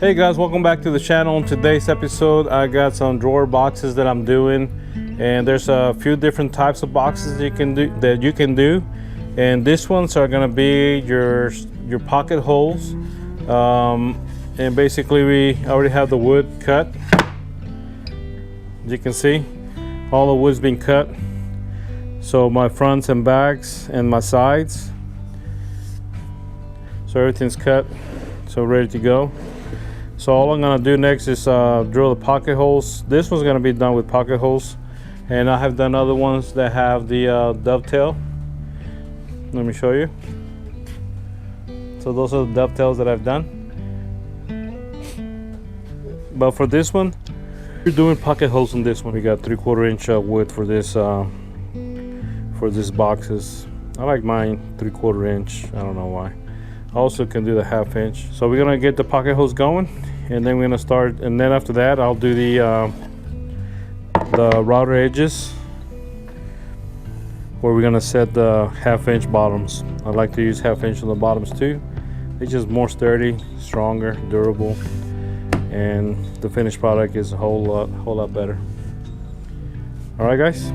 Hey guys, welcome back to the channel. In today's episode, I got some drawer boxes that I'm doing, and there's a few different types of boxes you can do. And these ones are gonna be your pocket holes. And basically, we already have the wood cut. As you can see, all the wood's been cut. So my fronts and backs and my sides. So everything's cut, so ready to go. So all I'm gonna do next is drill the pocket holes. This one's gonna be done with pocket holes, and I have done other ones that have the dovetail. Let me show you. So those are the dovetails that I've done. But for this one, we're doing pocket holes on this one. We got 3/4 inch width for this boxes. I like mine 3/4 inch. I don't know why. I also can do the 1/2 inch. So we're gonna get the pocket holes going, and then we're gonna start. And then after that, I'll do the router edges, where we're gonna set the 1/2 inch bottoms. I like to use 1/2 inch on the bottoms too. It's just more sturdy, stronger, durable, and the finished product is a whole lot better. All right, guys.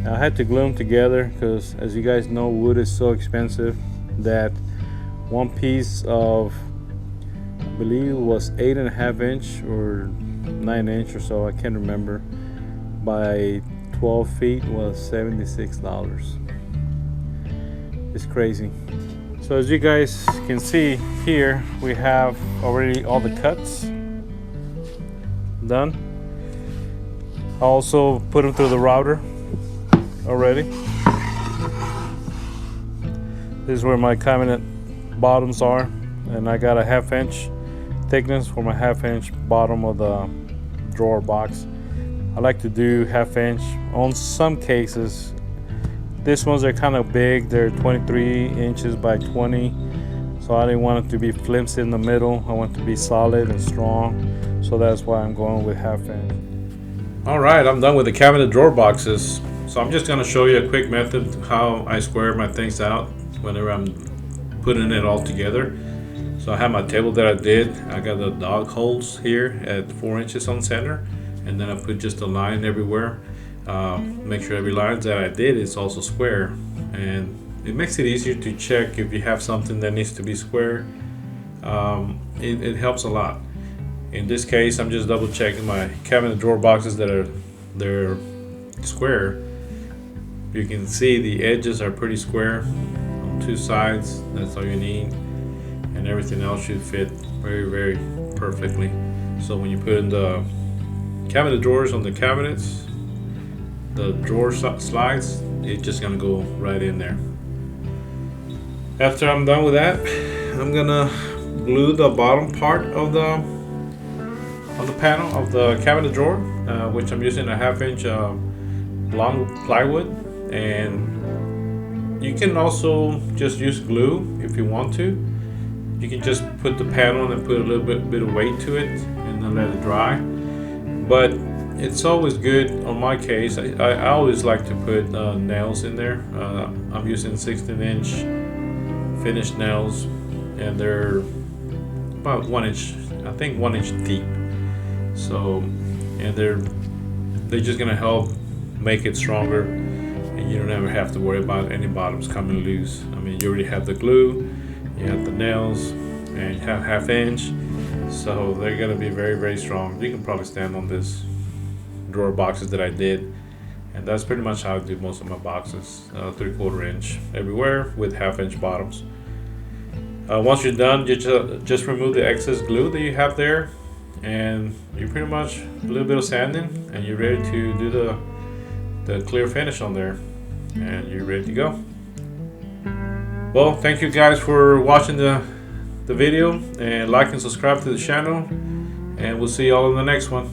I had to glue them together because, as you guys know, wood is so expensive that one piece of, I believe it was 8.5 inch or 9 inch or so, I can't remember, by 12 feet was $76. It's crazy. So as you guys can see here, we have already all the cuts done. I also put them through the router already. This is where my cabinet bottoms are, and I got a 1/2 inch thickness for my 1/2 inch bottom of the drawer box. I like to do 1/2 inch on some cases. These ones are kind of big. They're 23 inches by 20, so I didn't want it to be flimsy in the middle. I want it to be solid and strong, so that's why I'm going with 1/2 inch. All right, I'm done with the cabinet drawer boxes. So I'm just going to show you a quick method how I square my things out whenever I'm putting it all together. So I have my table that I did. I got the dog holes here at 4 inches on center, and then I put just a line everywhere. Make sure every line that I did is also square, and it makes it easier to check if you have something that needs to be square. It helps a lot. In this case, I'm just double checking my cabinet drawer boxes that they're square. You can see the edges are pretty square on two sides. That's all you need, and everything else should fit very perfectly. So when you put in the cabinet drawers on the cabinets, the drawer slides, it's just gonna go right in there. After I'm done with that, I'm gonna glue the bottom part of the panel of the cabinet drawer, which I'm using a 1/2 inch long plywood. And you can also just use glue if you want to. You can just put the panel and put a little bit of weight to it and then let it dry. But it's always good, on my case, I always like to put nails in there. I'm using 16-inch finished nails, and they're about 1 inch, I think 1 inch deep. So, and they're just gonna help make it stronger, and you don't ever have to worry about any bottoms coming loose. I mean, you already have the glue, you have the nails, and you have 1/2 inch, so they're gonna be very strong. You can probably stand on this drawer boxes that I did, and that's pretty much how I do most of my boxes. 3/4 inch everywhere with 1/2 inch bottoms. Once you're done, you just remove the excess glue that you have there, and you pretty much a little bit of sanding, and you're ready to do the clear finish on there, and you're ready to go. Well, thank you guys for watching the video, and like and subscribe to the channel, and we'll see y'all in the next one.